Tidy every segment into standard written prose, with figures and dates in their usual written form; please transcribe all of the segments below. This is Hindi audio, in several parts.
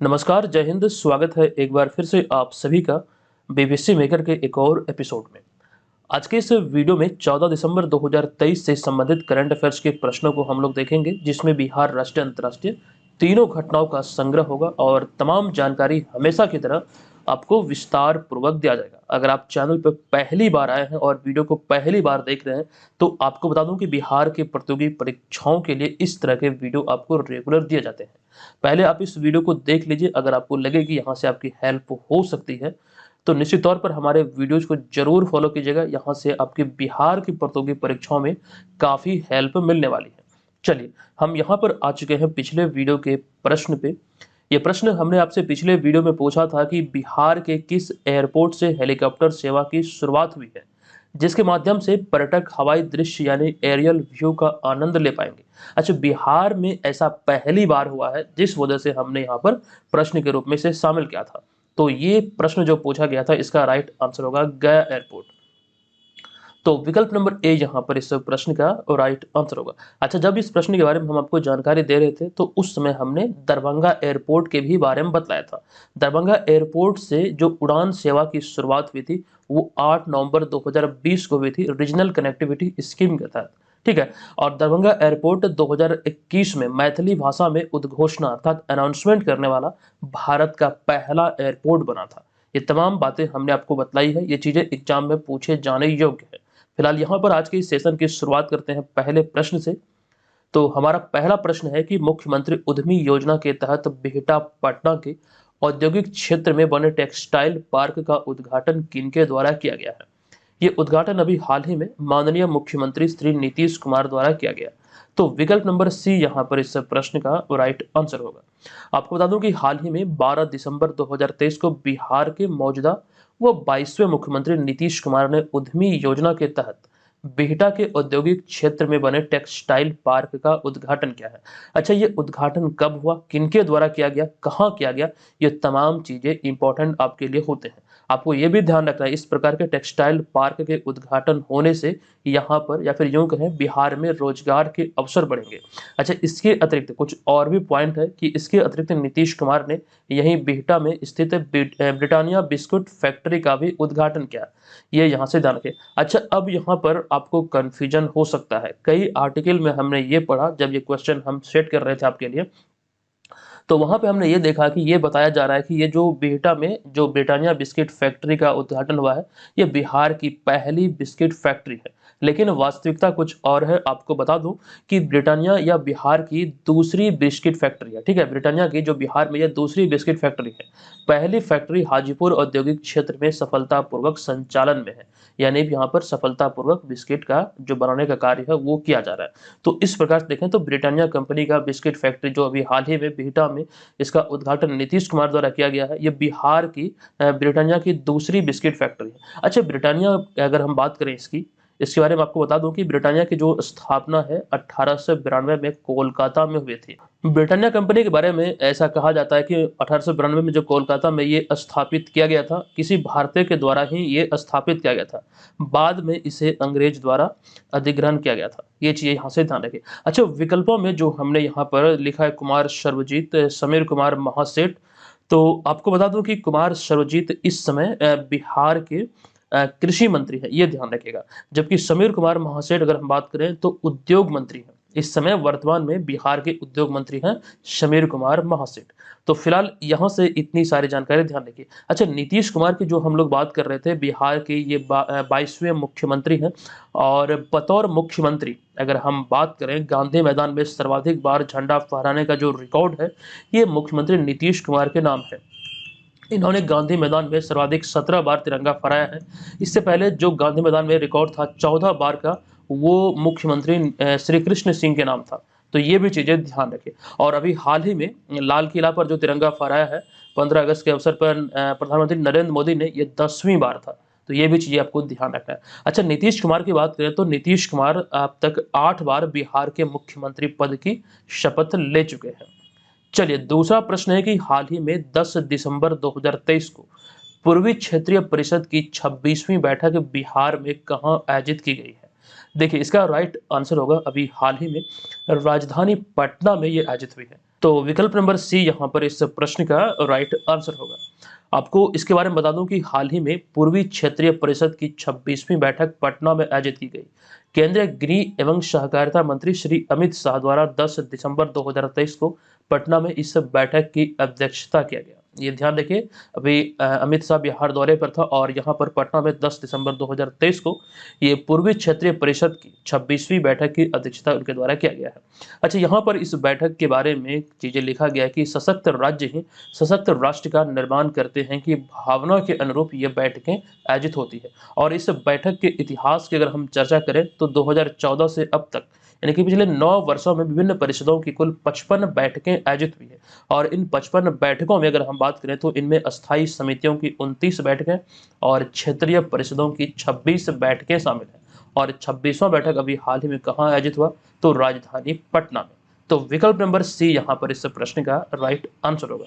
नमस्कार, जय हिंद। स्वागत है एक बार फिर से आप सभी का बीबीसी मेकर के एक और एपिसोड में। आज के इस वीडियो में 14 दिसंबर 2023 से संबंधित करंट अफेयर्स के प्रश्नों को हम लोग देखेंगे, जिसमें बिहार, राष्ट्रीय, अंतर्राष्ट्रीय तीनों घटनाओं का संग्रह होगा और तमाम जानकारी हमेशा की तरह आपको विस्तार पूर्वक दिया जाएगा। अगर आप चैनल पर पहली बार आए हैं और वीडियो को पहली बार देख रहे हैं, तो आपको बता दूं कि बिहार के प्रतियोगी परीक्षाओं के लिए इस तरह के वीडियो आपको रेगुलर दिए जाते हैं। पहले आप इस वीडियो को देख लीजिए। अगर आपको लगे कि यहाँ से आपकी हेल्प हो सकती है, तो निश्चित तौर पर हमारे वीडियोज को जरूर फॉलो कीजिएगा। यहाँ से आपके बिहार की प्रतियोगी परीक्षाओं में काफ़ी हेल्प मिलने वाली है। चलिए, हम यहाँ पर आ चुके हैं पिछले वीडियो के प्रश्न पे। ये प्रश्न हमने आपसे पिछले वीडियो में पूछा था कि बिहार के किस एयरपोर्ट से हेलीकॉप्टर सेवा की शुरुआत हुई है, जिसके माध्यम से पर्यटक हवाई दृश्य यानी एरियल व्यू का आनंद ले पाएंगे। अच्छा, बिहार में ऐसा पहली बार हुआ है, जिस वजह से हमने यहाँ पर प्रश्न के रूप में इसे शामिल किया था। तो ये प्रश्न जो पूछा गया था, इसका राइट आंसर होगा गया एयरपोर्ट। तो विकल्प नंबर ए यहाँ पर इस प्रश्न का राइट आंसर होगा। अच्छा, जब इस प्रश्न के बारे में हम आपको जानकारी दे रहे थे, तो उस समय हमने दरभंगा एयरपोर्ट के भी बारे में बताया था। दरभंगा एयरपोर्ट से जो उड़ान सेवा की शुरुआत हुई थी, वो 8 नवंबर 2020 को हुई थी, रीजनल कनेक्टिविटी स्कीम के तहत। ठीक है। और दरभंगा एयरपोर्ट 2021 में मैथिली भाषा में उद्घोषणा अर्थात अनाउंसमेंट करने वाला भारत का पहला एयरपोर्ट बना था। ये तमाम बातें हमने आपको बतलाई है। ये चीजें एग्जाम में पूछे जाने योग्य है। फिलहाल यहाँ पर आज के इस सेशन की शुरुआत करते हैं पहले प्रश्न से। तो हमारा पहला प्रश्न है कि मुख्यमंत्री उद्यमी योजना के तहत बिहटा पटना के औद्योगिक क्षेत्र में बने टेक्सटाइल पार्क का उद्घाटन किनके द्वारा किया गया है। ये उद्घाटन अभी हाल ही में माननीय मुख्यमंत्री श्री नीतीश कुमार द्वारा किया गया। तो विकल्प नंबर सी यहाँ पर इस प्रश्न का राइट आंसर होगा। आपको बता दूं कि हाल ही में 12 दिसंबर 2023 को बिहार के मौजूदा व 22वें मुख्यमंत्री नीतीश कुमार ने उद्यमी योजना के तहत बिहटा के औद्योगिक क्षेत्र में बने टेक्सटाइल पार्क का उद्घाटन किया है। अच्छा, ये उद्घाटन कब हुआ, किनके द्वारा किया गया, कहाँ किया गया, ये तमाम चीजें इंपॉर्टेंट आपके लिए होते हैं। आपको ये भी ध्यान रखना है, इस प्रकार के टेक्सटाइल पार्क के उद्घाटन होने से यहाँ पर या फिर यूं कहें बिहार में रोजगार के अवसर बढ़ेंगे। अच्छा, इसके अतिरिक्त कुछ और भी पॉइंट है कि इसके अतिरिक्त नीतीश कुमार ने यहीं बिहटा में स्थित ब्रिटानिया बिस्कुट फैक्ट्री का भी उद्घाटन किया। ये यहाँ से ध्यान रखें। अच्छा, अब यहाँ पर आपको कंफ्यूजन हो सकता है। कई आर्टिकल में हमने ये पढ़ा, जब ये क्वेश्चन हम सेट कर रहे थे आपके लिए, तो वहां पे हमने ये देखा कि ये बताया जा रहा है कि ये जो बिहटा में जो ब्रिटानिया बिस्किट फैक्ट्री का उद्घाटन हुआ है, ये बिहार की पहली बिस्किट फैक्ट्री है। लेकिन वास्तविकता कुछ और है। आपको बता दूं कि ब्रिटानिया या बिहार की दूसरी बिस्किट फैक्ट्री है। ठीक है, ब्रिटानिया की जो बिहार में ये दूसरी बिस्किट फैक्ट्री है। पहली फैक्ट्री हाजीपुर औद्योगिक क्षेत्र में सफलतापूर्वक संचालन में है, यानी यहाँ पर सफलतापूर्वक बिस्किट का जो बनाने का कार्य है वो किया जा रहा है। तो इस प्रकार से देखें तो ब्रिटानिया कंपनी का बिस्किट फैक्ट्री जो अभी हाल ही में बिहटा में इसका उद्घाटन नीतीश कुमार द्वारा किया गया है, ये बिहार की ब्रिटानिया की दूसरी बिस्किट फैक्ट्री है। अच्छा, ब्रिटानिया अगर हम बात करें इसके बारे में आपको बता दूं कि ब्रिटानिया की जो स्थापना है 1892 में कोलकाता में हुई थी। ब्रिटानिया कंपनी के बारे में ऐसा कहा जाता है कि 1892 में जो कोलकाता में ये स्थापित किया गया था, किसी भारतीय के द्वारा ही ये स्थापित किया गया था। बाद में इसे अंग्रेज द्वारा अधिग्रहण किया गया था। ये चीज़ यहाँ से ध्यान रखें। अच्छा, विकल्पों में जो हमने यहाँ पर लिखा है कुमार सर्वजीत, समीर कुमार महासेठ, तो आपको बता दूं कि कुमार सर्वजीत इस समय बिहार के कृषि मंत्री है, ये ध्यान रखिएगा। जबकि समीर कुमार महासेठ अगर हम बात करें तो उद्योग मंत्री हैं। इस समय वर्तमान में बिहार के उद्योग मंत्री हैं समीर कुमार महासेठ। तो फिलहाल यहाँ से इतनी सारी जानकारी ध्यान रखिए। अच्छा, नीतीश कुमार की जो हम लोग बात कर रहे थे, बिहार के ये 22वें मुख्यमंत्री हैं। और बतौर मुख्यमंत्री अगर हम बात करें, गांधी मैदान में सर्वाधिक बार झंडा फहराने का जो रिकॉर्ड है, ये मुख्यमंत्री नीतीश कुमार के नाम है। इन्होंने गांधी मैदान में सर्वाधिक 17 बार तिरंगा फहराया है। इससे पहले जो गांधी मैदान में रिकॉर्ड था 14 बार का, वो मुख्यमंत्री श्री कृष्ण सिंह के नाम था। तो ये भी चीजें ध्यान रखें। और अभी हाल ही में लाल किला पर जो तिरंगा फहराया है 15 अगस्त के अवसर पर प्रधानमंत्री नरेंद्र मोदी ने, ये 10वीं बार था। तो ये भी चीजें आपको ध्यान रखना है। अच्छा, नीतीश कुमार की बात करें तो नीतीश कुमार अब तक 8 बार बिहार के मुख्यमंत्री पद की शपथ ले चुके हैं। चलिए, दूसरा प्रश्न है कि हाल ही में 10 दिसंबर 2023 को पूर्वी क्षेत्रीय परिषद की 26वीं बैठक बिहार में कहां आयोजित की गई है। देखिए, इसका राइट आंसर होगा अभी हाल ही में राजधानी पटना में ये आयोजित हुई है। तो विकल्प नंबर सी यहाँ पर इस प्रश्न का राइट आंसर होगा। आपको इसके बारे में बता दूं कि हाल ही में पूर्वी क्षेत्रीय परिषद की 26वीं बैठक पटना में आयोजित की गई। केंद्रीय गृह एवं सहकारिता मंत्री श्री अमित शाह द्वारा 10 दिसंबर 2023 को पटना में इस बैठक की अध्यक्षता किया गया। ये ध्यान रखिए, अभी अमित शाह बिहार दौरे पर था और यहाँ पर पटना में 10 दिसंबर 2023 को ये पूर्वी क्षेत्रीय परिषद की 26वीं बैठक की अध्यक्षता उनके द्वारा किया गया है। अच्छा, यहाँ पर इस बैठक के बारे में चीजें लिखा गया है कि सशक्त राज्य ही सशक्त राष्ट्र का निर्माण करते हैं की भावना के अनुरूप ये बैठकें आयोजित होती है। और इस बैठक के इतिहास की अगर हम चर्चा करें तो 2014 से अब तक यानी कि पिछले 9 वर्षों में विभिन्न परिषदों की कुल 55 बैठकें आयोजित हुई है। और इन 55 बैठकों में अगर हम बात करें तो इनमें अस्थायी समितियों की 29 बैठकें और क्षेत्रीय परिषदों की 26 बैठकें शामिल हैं। और 26वां बैठक अभी हाल ही में कहाँ आयोजित हुआ, तो राजधानी पटना में। तो विकल्प नंबर सी यहाँ पर इस प्रश्न का राइट आंसर होगा।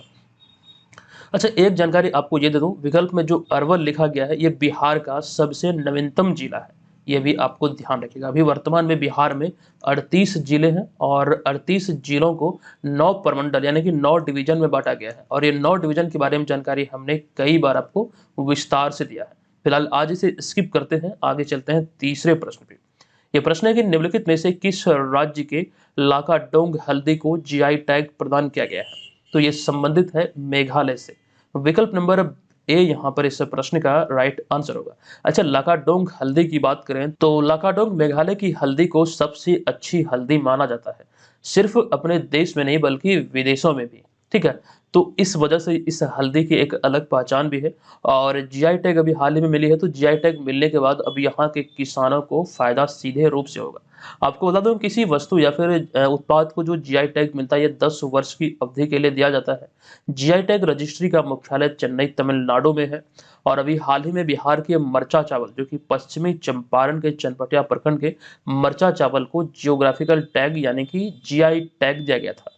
अच्छा, एक जानकारी आपको ये दे दूं, विकल्प में जो अरवल लिखा गया है ये बिहार का सबसे नवीनतम जिला है। ये भी आपको ध्यान रखिएगा। अभी वर्तमान में बिहार में 38 जिले हैं और 38 जिलों को 9 प्रमंडल यानी कि 9 डिवीजन में बांटा गया है। और ये 9 डिवीजन के बारे में जानकारी हमने कई बार आपको विस्तार से दिया है। फिलहाल आज इसे स्किप करते हैं, आगे चलते हैं तीसरे प्रश्न पे। ये प्रश्न है कि निम्नलिखित में से किस राज्य के लाकाडोंग हल्दी को जीआई टैग प्रदान किया गया है, तो ये संबंधित है मेघालय से। विकल्प नंबर ए यहाँ पर इस प्रश्न का राइट आंसर होगा। अच्छा, लाकाडोंग हल्दी की बात करें तो लाकाडोंग मेघालय की हल्दी को सबसे अच्छी हल्दी माना जाता है, सिर्फ अपने देश में नहीं बल्कि विदेशों में भी। ठीक है, तो इस वजह से इस हल्दी की एक अलग पहचान भी है। और जीआई टैग अभी हाल ही में मिली है, तो जीआई टैग मिलने के बाद अब यहाँ के किसानों को फायदा सीधे रूप से होगा। आपको बता दूं, किसी वस्तु या फिर उत्पाद को जो जीआई टैग मिलता है ये 10 वर्ष की अवधि के लिए दिया जाता है। जीआई टैग रजिस्ट्री का मुख्यालय चेन्नई तमिलनाडु में है। और अभी हाल ही में बिहार के मरचा चावल, जो कि पश्चिमी चंपारण के चनपटिया प्रखंड के मरचा चावल को जियोग्राफिकल टैग यानी कि जीआई टैग दिया गया था।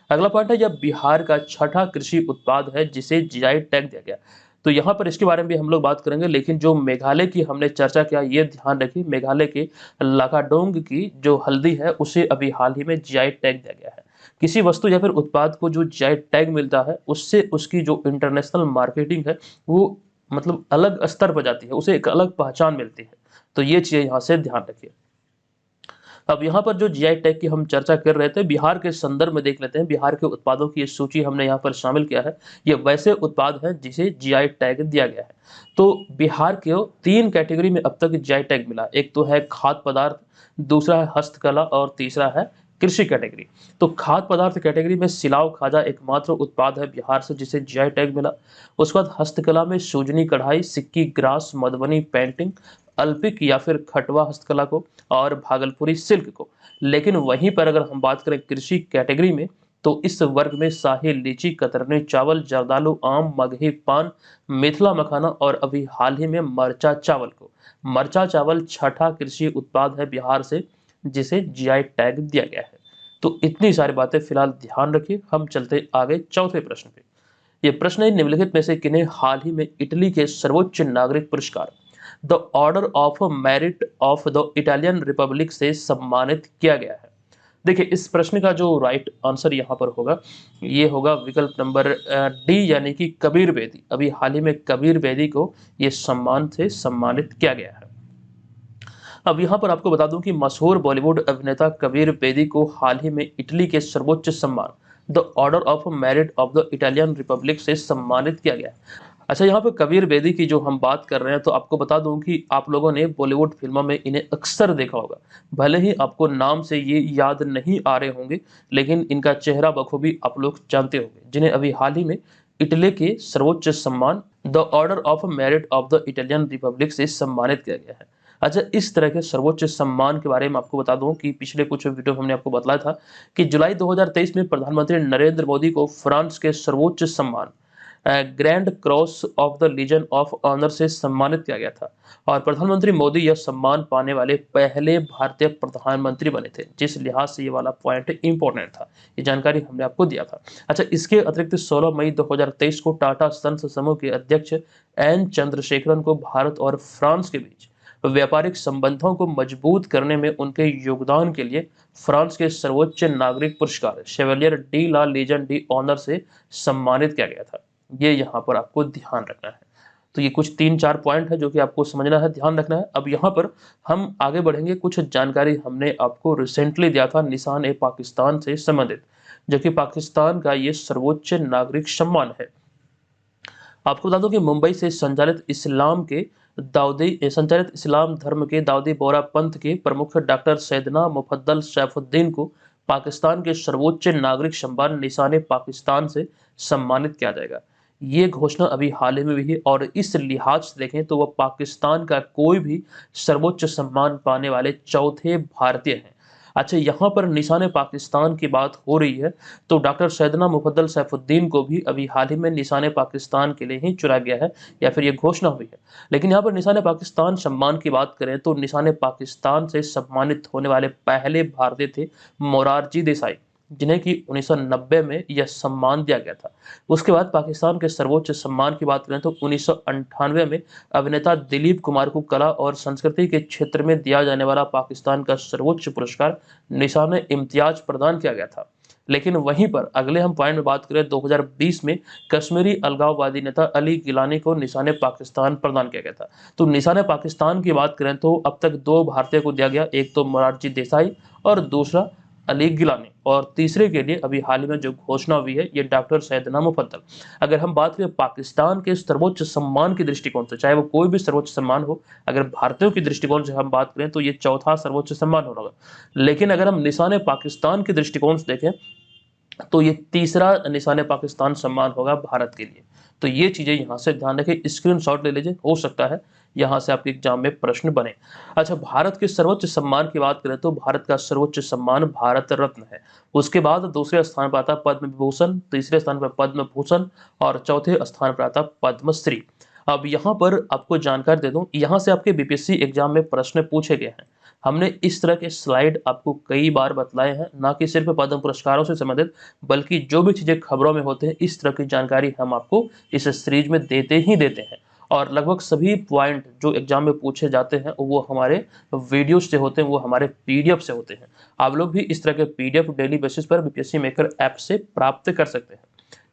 अगला पॉइंट है, यह बिहार का छठा कृषि उत्पाद है जिसे जीआई टैग दिया गया। तो यहाँ पर इसके बारे में भी हम लोग बात करेंगे, लेकिन जो मेघालय की हमने चर्चा किया ये ध्यान रखिए, मेघालय के लाकाडोंग की जो हल्दी है उसे अभी हाल ही में जीआई टैग दिया गया है। किसी वस्तु या फिर उत्पाद को जो जीआई टैग मिलता है उससे उसकी जो इंटरनेशनल मार्केटिंग है वो मतलब अलग स्तर पर जाती है, उसे एक अलग पहचान मिलती है। तो ये चीजें यहाँ से ध्यान रखिए। अब यहाँ पर जो जीआई टैग की हम चर्चा कर रहे थे, बिहार के संदर्भ में देख लेते हैं। बिहार के उत्पादों की सूची हमने यहाँ पर शामिल किया है। ये वैसे उत्पाद हैं जिसे जीआई टैग दिया गया है। तो बिहार के 3 कैटेगरी में अब तक जीआई टैग मिला। एक तो है खाद्य पदार्थ, दूसरा है हस्तकला और तीसरा है कृषि कैटेगरी। तो खाद्य पदार्थ कैटेगरी में सिलाव खाजा एकमात्र उत्पाद है बिहार से जिसे जीआई टैग मिला। उसके बाद हस्तकला में सूजनी कढ़ाई, सिक्की ग्रास, मधुबनी पेंटिंग, अल्पिक या फिर खटवा हस्तकला को, और भागलपुरी सिल्क को। लेकिन वहीं पर अगर हम बात करें कृषि कैटेगरी में, तो इस वर्ग में शाही लीची, कतरनी चावल, जर्दालू आम, मगही पान, मिथिला मखाना और अभी हाल ही में मरचा चावल को। मरचा चावल छठा कृषि उत्पाद है बिहार से जिसे जीआई टैग दिया गया है। तो इतनी सारी बातें फिलहाल ध्यान रखिए। हम चलते आगे चौथे प्रश्न पे। ये प्रश्न है, निम्नलिखित में से किन्हें हाल ही में इटली के सर्वोच्च नागरिक पुरस्कार the order of merit of the Italian Republic से सम्मानित किया गया है। देखिए, इस प्रश्न का जो राइट आंसर यहाँ पर होगा ये होगा विकल्प नंबर डी यानी कि कबीर बेदी। अभी हाल ही में कबीर बेदी को ये सम्मान से सम्मानित किया गया है। अब यहाँ पर आपको बता दूं कि मशहूर बॉलीवुड अभिनेता कबीर बेदी को हाल ही में इटली के सर्वोच्च सम्मान the order of merit of the Italian Republic से सम्मानित किया गया है। अच्छा, यहाँ पर कबीर बेदी की जो हम बात कर रहे हैं तो आपको बता दूं कि आप लोगों ने बॉलीवुड फिल्मों में इन्हें अक्सर देखा होगा। भले ही आपको नाम से ये याद नहीं आ रहे होंगे, लेकिन इनका चेहरा बखूबी आप लोग जानते होंगे, जिन्हें अभी हाल ही में इटली के सर्वोच्च सम्मान the order of merit of the Italian Republic से सम्मानित किया गया है। अच्छा, इस तरह के सर्वोच्च सम्मान के बारे में आपको बता दूं कि पिछले कुछ वीडियो हमने आपको बताया था कि जुलाई 2023 में प्रधानमंत्री नरेंद्र मोदी को फ्रांस के सर्वोच्च सम्मान Grand Cross of the Legion of Honour से सम्मानित किया गया था। और प्रधानमंत्री मोदी यह सम्मान पाने वाले पहले भारतीय प्रधानमंत्री बने थे, जिस लिहाज से ये वाला पॉइंट इंपॉर्टेंट था। ये जानकारी हमने आपको दिया था। अच्छा, इसके अतिरिक्त 16 मई 2023 को टाटा सन्स समूह के अध्यक्ष एन चंद्रशेखरन को भारत और फ्रांस के बीच व्यापारिक संबंधों को मजबूत करने में उनके योगदान के लिए फ्रांस के सर्वोच्च नागरिक पुरस्कार शेवलियर डी ला लीजन डी ऑनर से सम्मानित किया गया था। ये यहाँ पर आपको ध्यान रखना है। तो ये कुछ 3-4 पॉइंट है जो कि आपको समझना है, ध्यान रखना है। अब यहाँ पर हम आगे बढ़ेंगे। कुछ जानकारी हमने आपको रिसेंटली दिया था निशान-ए-पाकिस्तान से संबंधित, जो कि पाकिस्तान का ये सर्वोच्च नागरिक सम्मान है। आपको बता दूं कि मुंबई से संचालित इस्लाम धर्म के दाऊदी बोहरा पंथ के प्रमुख डॉक्टर सैयदना मुफद्दल सैफुद्दीन को पाकिस्तान के सर्वोच्च नागरिक सम्मान निशान-ए-पाकिस्तान से सम्मानित किया जाएगा। ये घोषणा अभी हाल ही में हुई है और इस लिहाज से देखें तो वह पाकिस्तान का कोई भी सर्वोच्च सम्मान पाने वाले चौथे भारतीय हैं। अच्छा, यहाँ पर निशान-ए-पाकिस्तान की बात हो रही है तो डॉक्टर सैयदना मुफद्दल सैफुद्दीन को भी अभी हाल ही में निशान-ए-पाकिस्तान के लिए ही चुना गया है या फिर ये घोषणा हुई है। लेकिन यहाँ पर निशान-ए-पाकिस्तान सम्मान की बात करें तो निशान-ए-पाकिस्तान से सम्मानित होने वाले पहले भारतीय थे मोरारजी देसाई, जिन्हें कि 1990 में यह सम्मान दिया गया था। उसके बाद पाकिस्तान के सर्वोच्च सम्मान की बात करें तो 1998 में अभिनेता दिलीप कुमार को कला और संस्कृति के क्षेत्र में दिया जाने वाला पाकिस्तान का सर्वोच्च पुरस्कार निशान-ए-इम्तियाज प्रदान किया गया था। लेकिन वहीं पर अगले हम पॉइंट में बात करें 2020 में कश्मीरी अलगाववादी नेता अली गिलानी को निशान-ए-पाकिस्तान प्रदान किया गया था। तो निशान-ए-पाकिस्तान की बात करें तो अब तक 2 भारतीय को दिया गया, एक तो मोरारजी देसाई और दूसरा अली गिलानी, और तीसरे के लिए अभी हाल ही में जो घोषणा हुई है ये डॉक्टर सैयदना मुफद्दल। अगर हम बात करें पाकिस्तान के सर्वोच्च सम्मान के दृष्टिकोण से, चाहे वो कोई भी सर्वोच्च सम्मान हो, अगर भारतीयों के दृष्टिकोण से हम बात करें तो ये चौथा सर्वोच्च सम्मान होगा। लेकिन अगर हम निशान-ए-पाकिस्तान के दृष्टिकोण से देखें तो ये तीसरा निशान-ए-पाकिस्तान सम्मान होगा भारत के लिए। तो ये चीजें यहाँ से ध्यान रखें, स्क्रीनशॉट ले लीजिए, हो सकता है यहाँ से आपके एग्जाम में प्रश्न बने। अच्छा, भारत के सर्वोच्च सम्मान की बात करें तो भारत का सर्वोच्च सम्मान भारत रत्न है। उसके बाद दूसरे स्थान पर आता पद्म विभूषण, तीसरे स्थान पर पद्म भूषण और चौथे स्थान पर आता पद्मश्री। अब यहाँ पर आपको जानकारी दे दूं, यहाँ से आपके बीपीएससी एग्जाम में प्रश्न पूछे गए हैं। हमने इस तरह के स्लाइड आपको कई बार बतलाए हैं, ना कि सिर्फ पद्म पुरस्कारों से संबंधित, बल्कि जो भी चीजें खबरों में होते हैं इस तरह की जानकारी हम आपको इस सीरीज में देते ही देते हैं। और लगभग सभी पॉइंट जो एग्जाम में पूछे जाते हैं वो हमारे वीडियो से होते हैं, वो हमारे पीडीएफ से होते हैं। आप लोग भी इस तरह के पीडीएफ डेली बेसिस पर बीपीएससी मेकर ऐप से प्राप्त कर सकते हैं।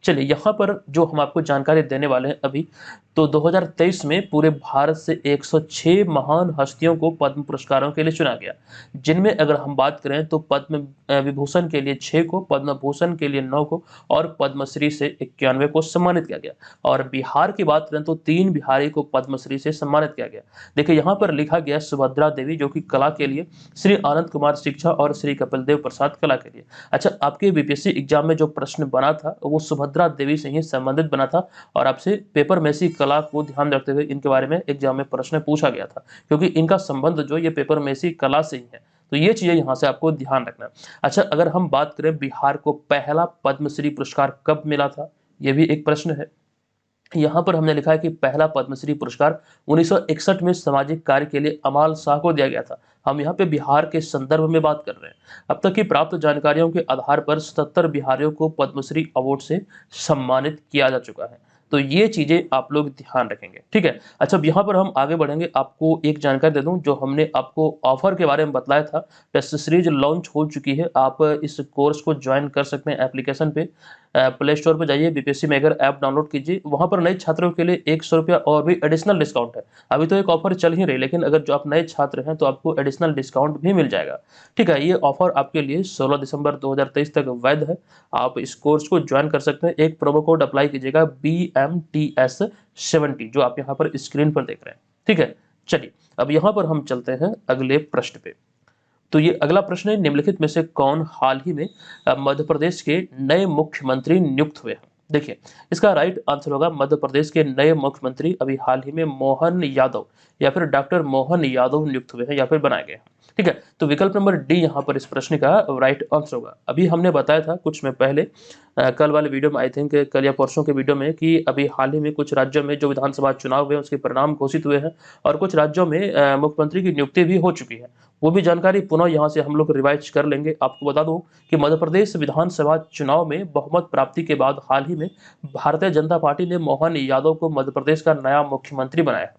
चलिए, यहाँ पर जो हम आपको जानकारी देने वाले हैं अभी, तो 2023 में पूरे भारत से 106 महान हस्तियों को पद्म पुरस्कारों के लिए चुना गया, जिनमें अगर हम बात करें तो पद्म विभूषण के लिए 6 को, पद्म भूषण के लिए 9 को और पद्मश्री से 91 को सम्मानित किया गया। और बिहार की बात करें तो 3 बिहारी को पद्मश्री से सम्मानित किया गया। देखिए, यहाँ पर लिखा गया सुभद्रा देवी जो कि कला के लिए, श्री आनंद कुमार शिक्षा और श्री कपिल देव प्रसाद कला के लिए। अच्छा, आपके बीपीएससी एग्जाम में जो प्रश्न बना था वो सुभद्रा देवी से ही संबंधित बना था और आपसे पेपर मेसी कला को ध्यान रखते हुए इनके बारे में एग्जाम में प्रश्न पूछा गया था, क्योंकि इनका संबंध जो ये पेपर मेसी कला से ही है। तो ये चीजें यहाँ से आपको ध्यान रखना है। अच्छा, अगर हम बात करें बिहार को पहला पद्मश्री पुरस्कार कब मिला था, ये भी एक प्रश्न है। यहाँ पर हमने लिखा है कि पहला पद्मश्री पुरस्कार 1961 में सामाजिक कार्य के लिए अमाल शाह को दिया गया था। हम यहाँ पे बिहार के संदर्भ में बात कर रहे हैं। अब तक की प्राप्त जानकारियों के आधार पर 77 बिहारियों को पद्मश्री अवार्ड से सम्मानित किया जा चुका है। तो ये चीजें आप लोग ध्यान रखेंगे, ठीक है। अच्छा, अब यहाँ पर हम आगे बढ़ेंगे। आपको एक जानकारी दे दूं, जो हमने आपको ऑफर के बारे में बतलाया था, टेस्ट सीरीज लॉन्च हो चुकी है। आप इस कोर्स को ज्वाइन कर सकते हैं एप्लीकेशन पे। प्ले स्टोर पर जाइए, बीपीएससी मेकर ऐप डाउनलोड कीजिए। वहां पर नए छात्रों के लिए 100 रुपया और भी एडिशनल डिस्काउंट है। अभी तो एक ऑफर चल ही रही, लेकिन अगर जो आप नए छात्र हैं तो आपको एडिशनल डिस्काउंट भी मिल जाएगा, ठीक है। ये ऑफर आपके लिए 16 दिसंबर 2023 तक वैध है। आप इस कोर्स को ज्वाइन कर सकते हैं। एक प्रोमो कोड अप्लाई कीजिएगा BMTS70, जो आप यहाँ पर स्क्रीन पर देख रहे हैं, ठीक है। चलिए, अब यहाँ पर हम चलते हैं अगले प्रश्न पे। तो ये अगला प्रश्न है, निम्नलिखित में से कौन हाल ही में मध्य प्रदेश के नए मुख्यमंत्री नियुक्त हुए हैं। देखिए, इसका राइट आंसर होगा मध्य प्रदेश के नए मुख्यमंत्री अभी हाल ही में मोहन यादव या फिर डॉक्टर मोहन यादव नियुक्त हुए हैं या फिर बनाए गए हैं, ठीक है। तो विकल्प नंबर डी यहाँ पर इस प्रश्न का राइट आंसर होगा। अभी हमने बताया था कुछ में पहले, कल वाले वीडियो में, आई थिंक कल या परसों के वीडियो में, कि अभी हाल ही में कुछ राज्यों में जो विधानसभा चुनाव हुए उसके परिणाम घोषित हुए हैं और कुछ राज्यों में मुख्यमंत्री की नियुक्ति भी हो चुकी है। वो भी जानकारी पुनः यहाँ से हम लोग रिवाइज कर लेंगे। आपको बता दूं कि मध्य प्रदेश विधानसभा चुनाव में बहुमत प्राप्ति के बाद हाल ही में भारतीय जनता पार्टी ने मोहन यादव को मध्य प्रदेश का नया मुख्यमंत्री बनाया है।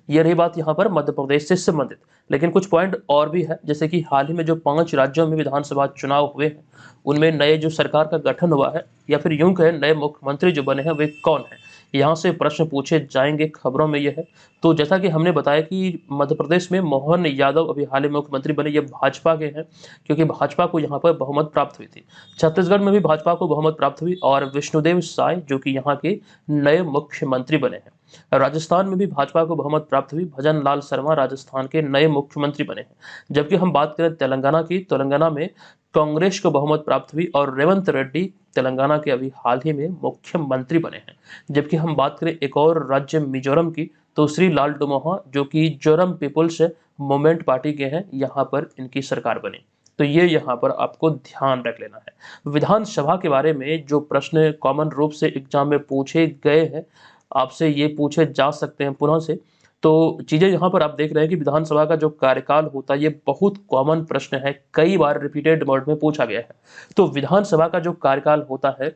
ये रही बात यहाँ पर मध्य प्रदेश से संबंधित। लेकिन कुछ पॉइंट और भी है, जैसे कि हाल ही में जो 5 राज्यों में विधानसभा चुनाव हुए हैं, उनमें नए जो सरकार का गठन हुआ है, या फिर यूं कहें नए मुख्यमंत्री जो बने हैं वे कौन है, यहाँ से प्रश्न पूछे जाएंगे, खबरों में यह है। तो जैसा कि हमने बताया कि मध्य प्रदेश में मोहन यादव अभी हाल ही में मुख्यमंत्री बने, ये भाजपा के हैं, क्योंकि भाजपा को यहाँ पर बहुमत प्राप्त हुई थी। छत्तीसगढ़ में भी भाजपा को बहुमत प्राप्त हुई और विष्णुदेव साय जो कि यहाँ के नए मुख्यमंत्री बने हैं। राजस्थान में भी भाजपा को बहुमत प्राप्त हुई, भजन लाल शर्मा राजस्थान के नए मुख्यमंत्री बने हैं। जबकि हम बात करें तेलंगाना की, तेलंगाना में कांग्रेस को बहुमत प्राप्त हुई और रेवंत रेड्डी तेलंगाना के अभी हाल ही में मुख्यमंत्री बने हैं। जबकि हम बात करें एक और राज्य मिजोरम की, तो श्री लाल डोमोहा जो कि जोरम पीपुल्स मूवमेंट पार्टी के हैं, यहाँ पर इनकी सरकार बनी। तो ये यहाँ पर आपको ध्यान रख लेना है। विधानसभा के बारे में जो प्रश्न कॉमन रूप से एग्जाम में पूछे गए हैं, आपसे ये पूछे जा सकते हैं पुनः से। तो चीजें यहाँ पर आप देख रहे हैं कि विधानसभा का जो कार्यकाल होता है, ये बहुत कॉमन प्रश्न है, कई बार रिपीटेड मोड में पूछा गया है। तो विधानसभा का जो कार्यकाल होता है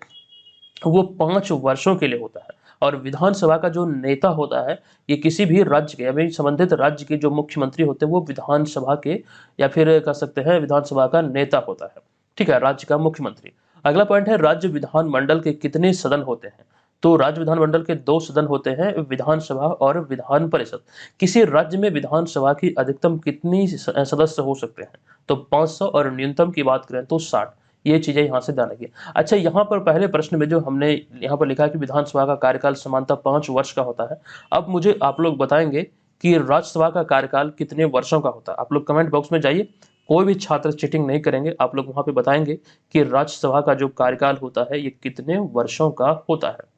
वो 5 वर्षों के लिए होता है, और विधानसभा का जो नेता होता है, ये किसी भी राज्य के यानी संबंधित राज्य के जो मुख्यमंत्री होते हैं वो विधानसभा के, या फिर कह सकते हैं विधानसभा का नेता होता है। ठीक है, राज्य का मुख्यमंत्री। अगला पॉइंट है राज्य विधानमंडल के कितने सदन होते हैं। तो राज्य विधानमंडल के 2 सदन होते हैं, विधानसभा और विधान परिषद। किसी राज्य में विधानसभा की अधिकतम कितनी सदस्य हो सकते हैं, तो 500, और न्यूनतम की बात करें तो 60। ये चीजें यहाँ से ध्यान रखिए। अच्छा, यहाँ पर पहले प्रश्न में जो हमने यहाँ पर लिखा है कि विधानसभा का कार्यकाल सामान्यतः 5 वर्ष का होता है। अब मुझे आप लोग बताएंगे कि राज्यसभा का कार्यकाल कितने वर्षों का होता है। आप लोग कमेंट बॉक्स में जाइए, कोई भी छात्र चीटिंग नहीं करेंगे, आप लोग वहां पे बताएंगे कि राज्यसभा का जो कार्यकाल होता है ये कितने वर्षों का होता है।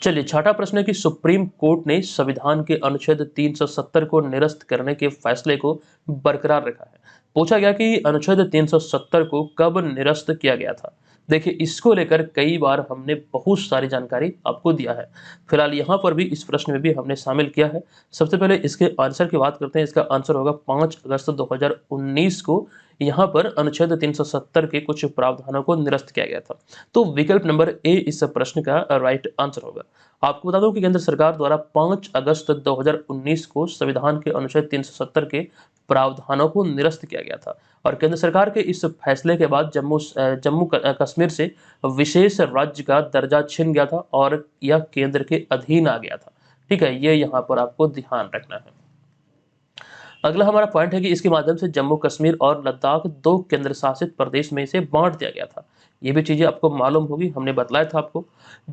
चलिए, छठा प्रश्न है कि सुप्रीम कोर्ट ने संविधान के अनुच्छेद 370 को निरस्त करने के फैसले को बरकरार रखा है। पूछा गया कि अनुच्छेद 370 को कब निरस्त किया गया था। देखिए, इसको लेकर कई बार हमने बहुत सारी जानकारी आपको दिया है। फिलहाल यहाँ पर भी इस प्रश्न में भी हमने शामिल किया है। सबसे पहले इसके आंसर की बात करते हैं। इसका आंसर होगा 5 अगस्त 2019 को यहाँ पर अनुच्छेद 370 के कुछ प्रावधानों को निरस्त किया गया था। तो विकल्प नंबर ए इस प्रश्न का राइट आंसर होगा। आपको बता दूं कि केंद्र सरकार द्वारा 5 अगस्त 2019 को संविधान के अनुच्छेद 370 के प्रावधानों को निरस्त किया गया था, और केंद्र सरकार के इस फैसले के बाद जम्मू कश्मीर से विशेष राज्य का दर्जा छिन गया था और यह केंद्र के अधीन आ गया था। ठीक है, ये यहाँ पर आपको ध्यान रखना है। अगला हमारा पॉइंट है कि इसके माध्यम से जम्मू कश्मीर और लद्दाख 2 केंद्र शासित प्रदेश में से बांट दिया गया था। ये भी चीजें आपको मालूम होगी, हमने बतलाया था आपको।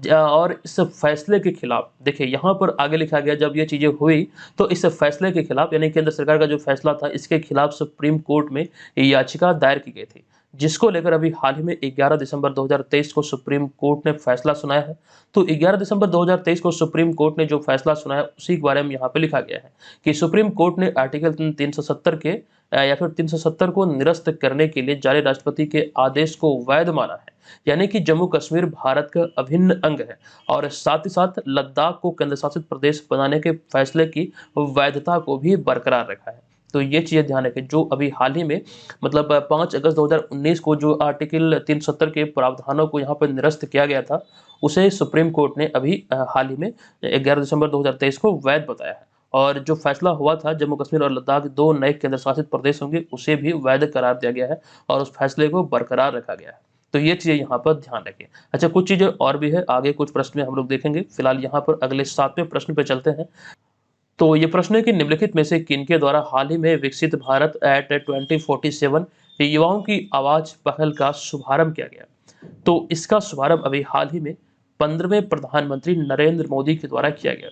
और इस फैसले के खिलाफ देखिए यहाँ पर आगे लिखा गया, जब ये चीजें हुई तो इस फैसले के खिलाफ यानी केंद्र सरकार का जो फैसला था, इसके खिलाफ सुप्रीम कोर्ट में याचिका दायर की गई थी, जिसको लेकर अभी हाल ही में 11 दिसंबर 2023 को सुप्रीम कोर्ट ने फैसला सुनाया है। तो 11 दिसंबर 2023 को सुप्रीम कोर्ट ने जो फैसला सुनाया उसी के बारे में यहाँ पे लिखा गया है कि सुप्रीम कोर्ट ने आर्टिकल 370 के या फिर 370 को निरस्त करने के लिए जारी राष्ट्रपति के आदेश को वैध माना है, यानी कि जम्मू कश्मीर भारत का अभिन्न अंग है, और साथ ही साथ लद्दाख को केंद्र शासित प्रदेश बनाने के फैसले की वैधता को भी बरकरार रखा है। तो ये चीजें ध्यान रखें। जो अभी हाल ही में मतलब 5 अगस्त 2019 को जो आर्टिकल 370 के प्रावधानों को यहाँ पर निरस्त किया गया था, उसे सुप्रीम कोर्ट ने अभी हाल ही में 11 दिसंबर 2023 को वैध बताया है, और जो फैसला हुआ था जम्मू कश्मीर और लद्दाख 2 नए केंद्र शासित प्रदेश होंगे, उसे भी वैध करार दिया गया है और उस फैसले को बरकरार रखा गया है। तो ये चीजें यहाँ पर ध्यान रखें। अच्छा, कुछ चीजें और भी है, आगे कुछ प्रश्न में हम लोग देखेंगे। फिलहाल यहाँ पर अगले 7वें प्रश्न पे चलते हैं। तो ये प्रश्न है कि निम्नलिखित में से किनके द्वारा हाल ही में विकसित भारत एट 2047 युवाओं की आवाज पहल का शुभारंभ किया गया। तो इसका शुभारंभ अभी हाल ही में 15वें प्रधानमंत्री नरेंद्र मोदी के द्वारा किया गया।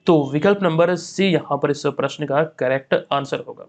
तो विकल्प नंबर सी यहाँ पर इस प्रश्न का करेक्ट आंसर होगा।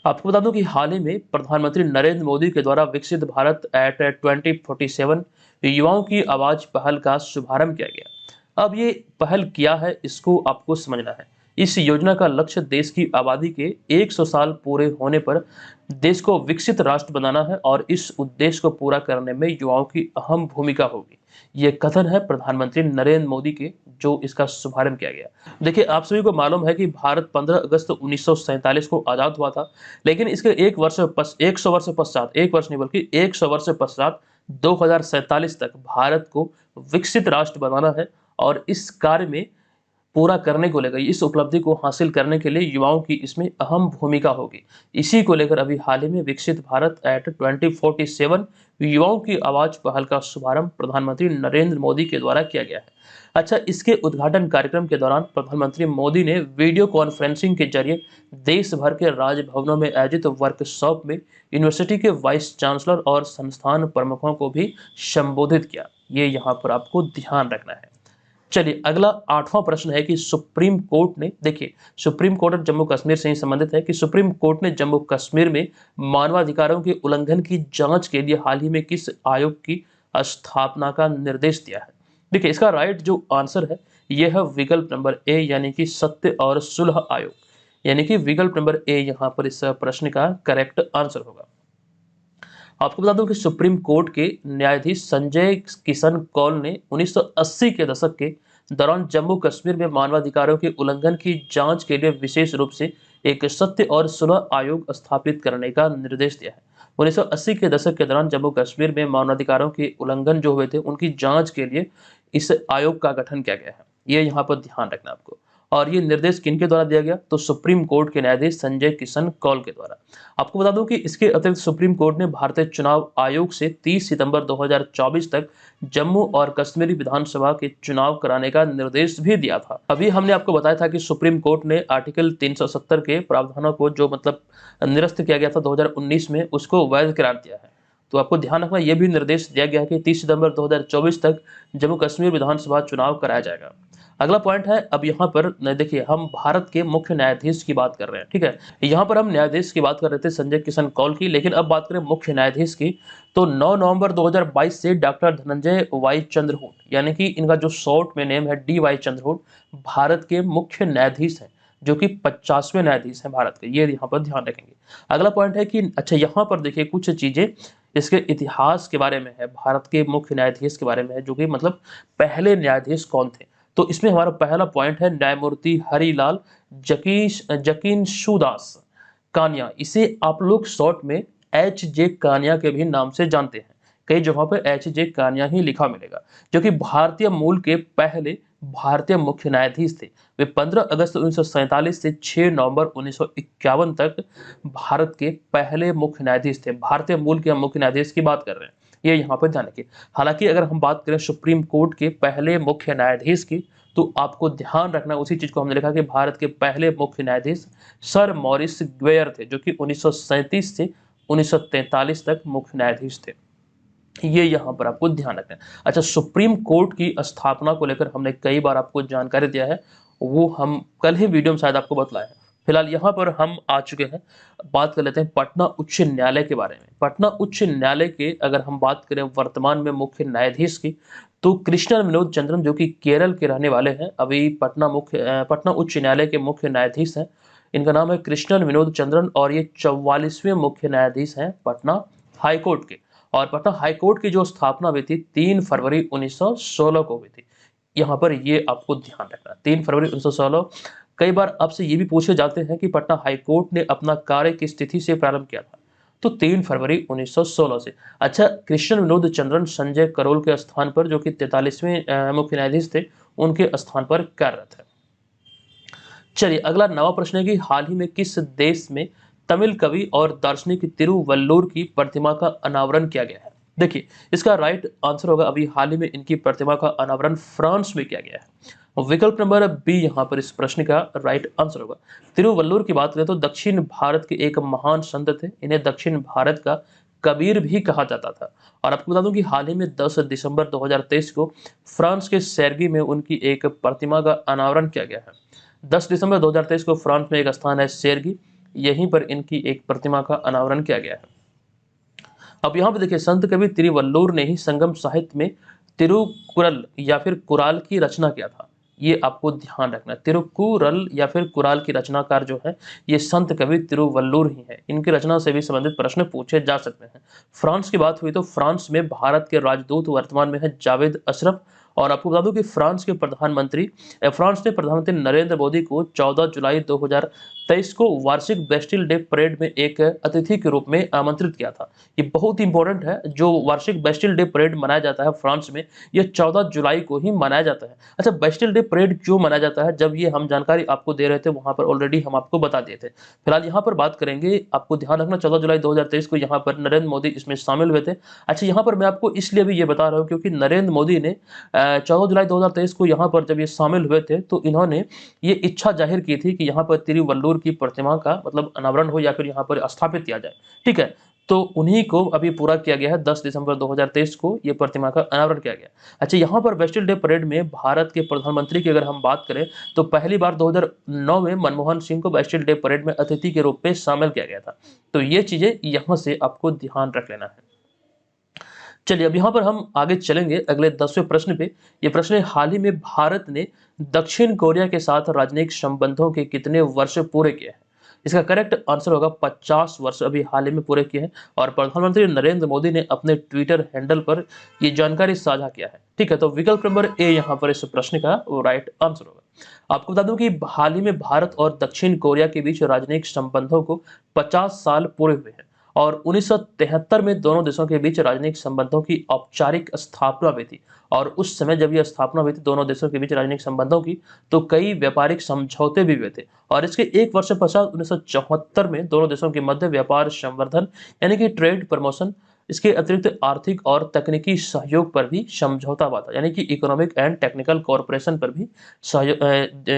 आपको बता दूं कि हाल ही में प्रधानमंत्री नरेंद्र मोदी के द्वारा विकसित भारत एट 2047 युवाओं की आवाज पहल का शुभारंभ किया गया। अब ये पहल क्या है, इसको आपको समझना है। इस योजना का लक्ष्य देश की आबादी के 100 साल पूरे होने पर देश को विकसित राष्ट्र बनाना है, और इस उद्देश्य को पूरा करने में युवाओं की अहम भूमिका होगी। ये कथन है प्रधानमंत्री नरेंद्र मोदी के, जो इसका शुभारंभ किया गया। देखिए, आप सभी को मालूम है कि भारत 15 अगस्त 1947 को आजाद हुआ था, लेकिन इसके 100 वर्ष पश्चात, 1 वर्ष नहीं बल्कि 100 वर्ष पश्चात 2047 तक भारत को विकसित राष्ट्र बनाना है, और इस कार्य में पूरा करने को लेकर, इस उपलब्धि को हासिल करने के लिए युवाओं की इसमें अहम भूमिका होगी। इसी को लेकर अभी हाल ही में विकसित भारत एट 2047 युवाओं की आवाज पहल का शुभारंभ प्रधानमंत्री नरेंद्र मोदी के द्वारा किया गया है। अच्छा, इसके उद्घाटन कार्यक्रम के दौरान प्रधानमंत्री मोदी ने वीडियो कॉन्फ्रेंसिंग के जरिए देश भर के राजभवनों में आयोजित वर्कशॉप में यूनिवर्सिटी के वाइस चांसलर और संस्थान प्रमुखों को भी संबोधित किया। ये यहाँ पर आपको ध्यान रखना है। चलिए, अगला 8वां प्रश्न है कि सुप्रीम कोर्ट ने, देखिए सुप्रीम कोर्ट जम्मू कश्मीर से ही संबंधित है कि सुप्रीम कोर्ट ने जम्मू कश्मीर में मानवाधिकारों के उल्लंघन की जांच के लिए हाल ही में किस आयोग की स्थापना का निर्देश दिया है। देखिए, इसका राइट जो आंसर है यह है विकल्प नंबर ए, यानी कि सत्य और सुलह आयोग, यानी कि विकल्प नंबर ए यहाँ पर इस प्रश्न का करेक्ट आंसर होगा। आपको बता दूं कि सुप्रीम कोर्ट के न्यायाधीश संजय किशन कौल ने 1980 के दशक के दौरान जम्मू कश्मीर में मानवाधिकारों के उल्लंघन की जांच के लिए विशेष रूप से एक सत्य और सुलह आयोग स्थापित करने का निर्देश दिया है। 1980 के दशक के दौरान जम्मू कश्मीर में मानवाधिकारों के उल्लंघन जो हुए थे उनकी जांच के लिए इस आयोग का गठन किया गया है। ये यहाँ पर ध्यान रखना आपको। और ये निर्देश किनके द्वारा दिया गया, तो सुप्रीम कोर्ट के न्यायाधीश संजय किशन कौल के द्वारा। आपको बता दूं कि इसके अतिरिक्त सुप्रीम कोर्ट ने भारतीय चुनाव आयोग से 30 सितंबर 2024 तक जम्मू और कश्मीरी विधानसभा के चुनाव कराने का निर्देश भी दिया था। अभी हमने आपको बताया था कि सुप्रीम कोर्ट ने आर्टिकल 370 के प्रावधानों को जो मतलब निरस्त किया गया था 2019 में, उसको वैध करार दिया है। तो आपको ध्यान रखना, यह भी निर्देश दिया गया है कि 30 सितंबर 2024 तक जम्मू कश्मीर विधानसभा चुनाव कराया जाएगा। अगला पॉइंट है, अब यहाँ पर देखिए हम भारत के मुख्य न्यायाधीश की बात कर रहे हैं, ठीक है। यहाँ पर हम न्यायाधीश की बात कर रहे थे संजय किशन कौल की, लेकिन अब बात करें मुख्य न्यायाधीश की, तो 9 नवंबर 2022 से डॉक्टर धनंजय वाई चंद्रचूड़, यानी कि इनका जो शॉर्ट में नेम है डी वाई चंद्रचूड़, भारत के मुख्य न्यायाधीश हैं, जो कि 50वें न्यायाधीश हैं भारत के। ये यहाँ पर ध्यान रखेंगे। अगला पॉइंट है कि अच्छा, यहाँ पर देखिए कुछ चीजें इसके इतिहास के बारे में है, भारत के मुख्य न्यायाधीश के बारे में है, जो कि मतलब पहले न्यायाधीश कौन थे। तो इसमें हमारा पहला पॉइंट है न्यायमूर्ति हरिलाल जकीशुदास कानिया। इसे आप लोग शॉर्ट में एच जे कानिया के भी नाम से जानते हैं। कई जगहों पर एच जे कानिया ही लिखा मिलेगा, जो कि भारतीय मूल के पहले भारतीय मुख्य न्यायाधीश थे। वे 15 अगस्त 1947 से 6 नवंबर 1951 तक भारत के पहले मुख्य न्यायाधीश थे। भारतीय मूल के हम मुख्य न्यायाधीश की बात कर रहे हैं, ये यहाँ पर ध्यान रखिए। हालांकि अगर हम बात करें सुप्रीम कोर्ट के पहले मुख्य न्यायाधीश की, तो आपको ध्यान रखना उसी चीज को हमने लिखा कि भारत के पहले मुख्य न्यायाधीश सर मॉरिस ग्वेयर थे, जो कि 1937 से 1943 तक मुख्य न्यायाधीश थे। ये यहाँ पर आपको ध्यान रखना है। अच्छा, सुप्रीम कोर्ट की स्थापना को लेकर हमने कई बार आपको जानकारी दिया है, वो हम कल ही वीडियो में शायद आपको बताया है। फिलहाल यहाँ पर हम आ चुके हैं, बात कर लेते हैं पटना उच्च न्यायालय के बारे में। पटना उच्च न्यायालय के अगर हम बात करें वर्तमान में मुख्य न्यायाधीश की, तो कृष्णन विनोद चंद्रन, जो कि केरल के रहने वाले हैं, अभी पटना उच्च न्यायालय के मुख्य न्यायाधीश हैं। इनका नाम है कृष्णन विनोद चंद्रन और ये 44वें मुख्य न्यायाधीश हैं पटना हाईकोर्ट के। और पटना हाईकोर्ट की जो स्थापना हुई थी 3 फरवरी 1916 को हुई थी। यहाँ पर ये आपको ध्यान रखना, 3 फरवरी 1916। कई बार आपसे ये भी पूछे जाते हैं कि पटना हाईकोर्ट ने अपना कार्य किस तिथि से प्रारंभ किया था, तो 3 फरवरी 1916 से। अच्छा, कृष्ण विनोद चंद्रन संजय करोल के स्थान पर, जो कि 43वें मुख्य न्यायाधीश थे, उनके स्थान पर कार्यरत है। चलिए, अगला नवा प्रश्न है कि हाल ही में किस देश में तमिल कवि और दार्शनिक तिरुवल्लुवर की प्रतिमा का अनावरण किया गया है। देखिए, इसका राइट आंसर होगा अभी हाल ही में इनकी प्रतिमा का अनावरण फ्रांस में किया गया है। विकल्प नंबर बी यहाँ पर इस प्रश्न का राइट आंसर होगा। तिरुवल्लुवर की बात करें तो दक्षिण भारत के एक महान संत थे। इन्हें दक्षिण भारत का कबीर भी कहा जाता था। और आपको बता दूं कि हाल ही में 10 दिसंबर 2023 को फ्रांस के सेर्गी में उनकी एक प्रतिमा का अनावरण किया गया है। 10 दिसंबर 2023 को फ्रांस में एक स्थान है सेर्गी, यहीं पर इनकी एक प्रतिमा का अनावरण किया गया है। अब यहाँ पे देखिए, संत कवि तिरुवल्लुवर ने ही संगम साहित्य में तिरुकुरल या फिर कुराल की रचना किया था। ये आपको ध्यान रखना, तिरुकुरल या फिर कुराल की रचनाकार जो है ये संत कवि तिरुवल्लुवर ही है। इनकी रचना से भी संबंधित प्रश्न पूछे जा सकते हैं। फ्रांस की बात हुई तो फ्रांस में भारत के राजदूत वर्तमान में है जावेद अशरफ। और आपको बता दूं कि फ्रांस ने प्रधानमंत्री नरेंद्र मोदी को 14 जुलाई 2023 को वार्षिक बेस्टिल डे परेड में एक अतिथि के रूप में आमंत्रित किया था। ये बहुत इंपॉर्टेंट है, जो वार्षिक बेस्टिल डे परेड मनाया जाता है फ्रांस में, ये 14 जुलाई को ही मनाया जाता है। अच्छा, बेस्टिल डे परेड क्यों मनाया जाता है? जब ये हम जानकारी आपको दे रहे थे वहां पर ऑलरेडी हम आपको बता दिए थे। फिलहाल यहाँ पर बात करेंगे, आपको ध्यान रखना 14 जुलाई 2023 को यहाँ पर नरेंद्र मोदी इसमें शामिल हुए थे। अच्छा, यहाँ पर मैं आपको इसलिए भी ये बता रहा हूँ क्योंकि नरेंद्र मोदी ने 14 जुलाई 2023 को यहाँ पर जब ये शामिल हुए थे तो इन्होंने ये इच्छा जाहिर की थी कि यहाँ पर तिरुवल्लुवर की प्रतिमा का मतलब अनावरण हो या फिर यहाँ पर स्थापित किया जाए। ठीक है, तो उन्हीं को अभी पूरा किया गया है। 10 दिसंबर 2023 को ये प्रतिमा का अनावरण किया गया। अच्छा, यहाँ पर बेस्टिल डे परेड में भारत के प्रधानमंत्री की अगर हम बात करें तो पहली बार 2009 में मनमोहन सिंह को बेस्टिल डे परेड में अतिथि के रूप में शामिल किया गया था। तो ये चीजें यहाँ से आपको ध्यान रख लेना है। चलिए, अब यहाँ पर हम आगे चलेंगे अगले 10वें प्रश्न पे। ये प्रश्न है, हाल ही में भारत ने दक्षिण कोरिया के साथ राजनयिक संबंधों के कितने वर्ष पूरे किए हैं? इसका करेक्ट आंसर होगा 50 वर्ष अभी हाल ही में पूरे किए हैं। और प्रधानमंत्री नरेंद्र मोदी ने अपने ट्विटर हैंडल पर ये जानकारी साझा किया है। ठीक है, तो विकल्प नंबर ए यहाँ पर इस प्रश्न का राइट आंसर होगा। आपको बता दूं कि हाल ही में भारत और दक्षिण कोरिया के बीच राजनयिक संबंधों को 50 साल पूरे हुए हैं और 1973 में दोनों देशों के बीच राजनयिक संबंधों की औपचारिक स्थापना हुई थी। और उस समय जब यह स्थापना हुई थी दोनों देशों के बीच राजनयिक संबंधों की, तो कई व्यापारिक समझौते भी हुए थे। और इसके एक वर्ष पश्चात 1974 में दोनों देशों के मध्य व्यापार संवर्धन यानी कि ट्रेड प्रमोशन, इसके अतिरिक्त आर्थिक और तकनीकी सहयोग पर भी समझौता हुआ था, यानी कि इकोनॉमिक एंड टेक्निकल कॉर्पोरेशन पर भी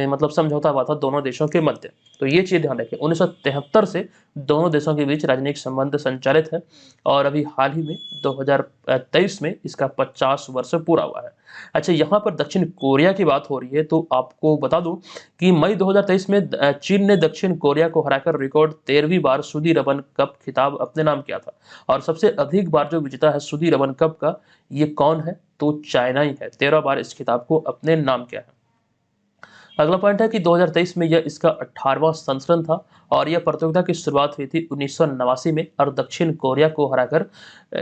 मतलब समझौता हुआ था दोनों देशों के मध्य। तो ये चीज ध्यान रखें, 1973 से दोनों देशों के बीच राजनयिक संबंध संचालित है और अभी हाल ही में 2023 में इसका 50 वर्ष पूरा हुआ है। अच्छा, यहाँ पर दक्षिण कोरिया की बात हो रही है तो आपको बता दूं कि मई 2023 में चीन ने दक्षिण कोरिया को हराकर रिकॉर्ड 13वीं बार सुदीरमन कप खिताब अपने नाम किया था। और सबसे अधिक बार जो विजेता है सुदीरमन कप का, ये कौन है? तो चाइना ही है, 13 बार इस खिताब को अपने नाम किया है। अगला पॉइंट है कि 2023 में यह इसका 18वां संस्करण था और यह प्रतियोगिता की शुरुआत हुई थी 1989 में और दक्षिण कोरिया को हराकर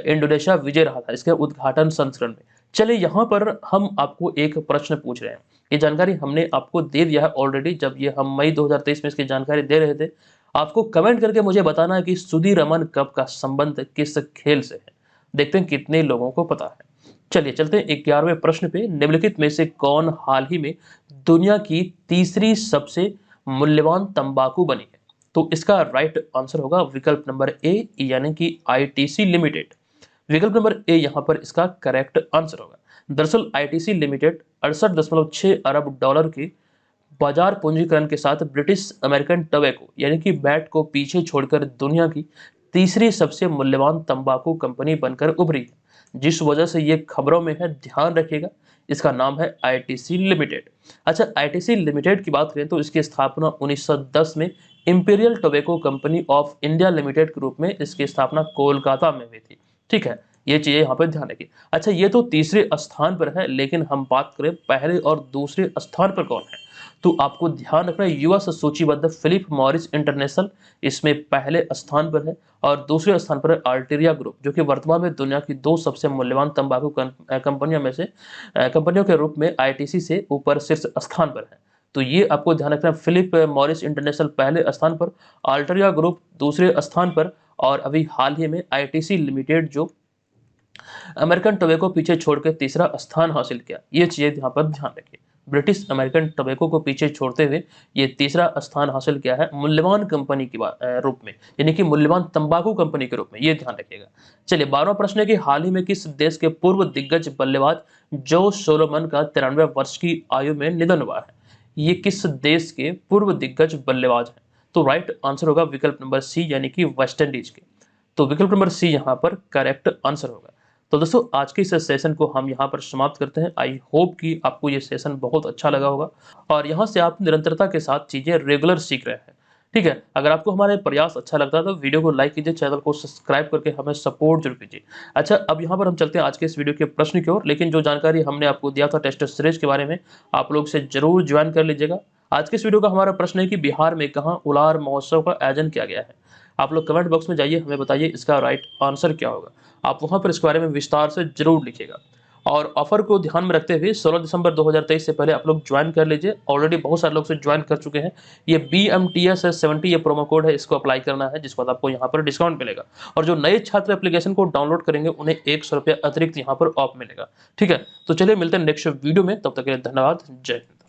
इंडोनेशिया विजय रहा था इसके उद्घाटन संस्करण में। चलिए, यहाँ पर हम आपको एक प्रश्न पूछ रहे हैं। ये जानकारी हमने आपको दे दिया है ऑलरेडी, जब ये हम मई 2023 में इसकी जानकारी दे रहे थे। आपको कमेंट करके मुझे बताना है कि सुदीरमन कप का संबंध किस खेल से है। देखते हैं कितने लोगों को पता है। चलिए चलते हैं 11वें प्रश्न पे। निम्नलिखित में से कौन हाल ही में दुनिया की तीसरी सबसे मूल्यवान तंबाकू बनी है? तो इसका राइट आंसर होगा विकल्प नंबर ए, यानी कि आईटीसी लिमिटेड। विकल्प नंबर ए यहाँ पर इसका करेक्ट आंसर होगा। दरअसल आईटीसी लिमिटेड 68.6 अरब डॉलर के बाजार पूंजीकरण के साथ ब्रिटिश अमेरिकन टबैको यानी कि बैट को पीछे छोड़कर दुनिया की तीसरी सबसे मूल्यवान तंबाकू कंपनी बनकर उभरी है। जिस वजह से ये खबरों में है, ध्यान रखिएगा, इसका नाम है आईटीसी लिमिटेड। अच्छा, आईटीसी लिमिटेड की बात करें तो इसकी स्थापना 1910 में imperial tobacco company of India limited के रूप में इसकी स्थापना कोलकाता में हुई थी। ठीक है, ये चीजें यहाँ पर ध्यान रखिए। अच्छा, ये तो तीसरे स्थान पर है, लेकिन हम बात करें पहले और दूसरे स्थान पर कौन है, तो आपको ध्यान रखना है यूएस सूचीबद्ध फिलिप मॉरिस इंटरनेशनल इसमें पहले स्थान पर है और दूसरे स्थान पर है अल्टेरिया ग्रुप, जो कि वर्तमान में दुनिया की 2 सबसे मूल्यवान तंबाकू कंपनियों में से कंपनियों के रूप में आईटीसी से ऊपर शीर्ष स्थान पर है। तो ये आपको ध्यान रखना है, फिलिप मॉरिस इंटरनेशनल पहले स्थान पर, अल्टेरिया ग्रुप दूसरे स्थान पर और अभी हाल ही में आईटीसी लिमिटेड जो अमेरिकन टोबैको पीछे छोड़ के तीसरा स्थान हासिल किया। ये चीजें यहाँ पर ध्यान रखिए, ब्रिटिश अमेरिकन टोबैको को पीछे छोड़ते हुए ये तीसरा स्थान हासिल किया है मूल्यवान कंपनी के रूप में, यानी कि मूल्यवान तंबाकू कंपनी के रूप में, ये ध्यान रखिएगा। चलिए, 12वां प्रश्न है कि हाल ही में किस देश के पूर्व दिग्गज बल्लेबाज जो सोलोमन का 93 वर्ष की आयु में निधन हुआ है? ये किस देश के पूर्व दिग्गज बल्लेबाज हैं? तो राइट आंसर होगा विकल्प नंबर सी, यानी कि वेस्ट इंडीज के। तो विकल्प नंबर सी यहाँ पर करेक्ट आंसर होगा। तो दोस्तों, आज के इस सेशन को हम यहाँ पर समाप्त करते हैं। आई होप कि आपको ये सेशन बहुत अच्छा लगा होगा और यहाँ से आप निरंतरता के साथ चीजें रेगुलर सीख रहे हैं। ठीक है, अगर आपको हमारे प्रयास अच्छा लगता है तो वीडियो को लाइक कीजिए, चैनल को सब्सक्राइब करके हमें सपोर्ट जरूर कीजिए। अच्छा, अब यहाँ पर हम चलते हैं आज के इस वीडियो के प्रश्न की ओर, लेकिन जो जानकारी हमने आपको दिया था टेस्ट सीरीज के बारे में, आप लोग से जरूर ज्वाइन कर लीजिएगा। आज के इस वीडियो का हमारा प्रश्न है कि बिहार में कहाँ उलार महोत्सव का आयोजन किया गया है? आप लोग कमेंट बॉक्स में जाइए, हमें बताइए इसका राइट आंसर क्या होगा। आप वहां पर इसके बारे में विस्तार से जरूर लिखिएगा। और ऑफर को ध्यान में रखते हुए 16 दिसंबर 2023 से पहले आप लोग ज्वाइन कर लीजिए। ऑलरेडी बहुत सारे लोग से ज्वाइन कर चुके हैं। ये BMTS70 ये प्रोमो कोड है, इसको अप्लाई करना है, जिसके बाद आपको यहाँ पर डिस्काउंट मिलेगा। और जो नए छात्र एप्लीकेशन को डाउनलोड करेंगे उन्हें 100 रुपये अतिरिक्त यहाँ पर ऑफ मिलेगा। ठीक है, तो चलिए मिलते हैं नेक्स्ट वीडियो में, तब तक के लिए धन्यवाद। जय हिंद।